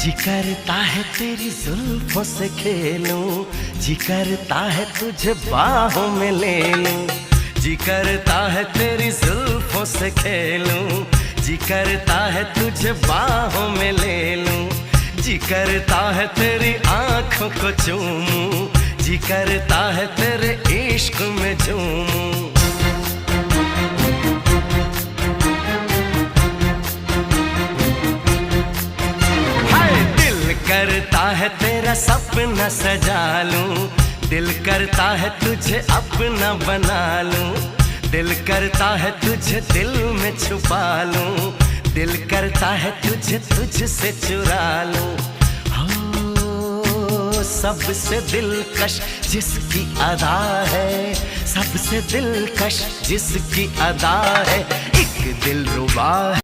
जी करता है तेरी जुल्फों से खेलूं, जी करता है तुझे बाहों में ले लूं। जी करता है तेरी जुल्फों से खेलूं, जी करता है तुझे बाहों में ले लूं। जी करता है तेरी आंखों को चूमूं, जी करता है तेरे इश्क में झूमूं। करता है तेरा सपना सजा लूं, दिल करता है तुझे अपना बना लूं। दिल करता है तुझे दिल में छुपा लूं, दिल करता है तुझे तुझसे चुरा लूं। हो सबसे दिलकश जिसकी अदा है, सबसे दिलकश जिसकी अदा है, एक दिलरुबा है।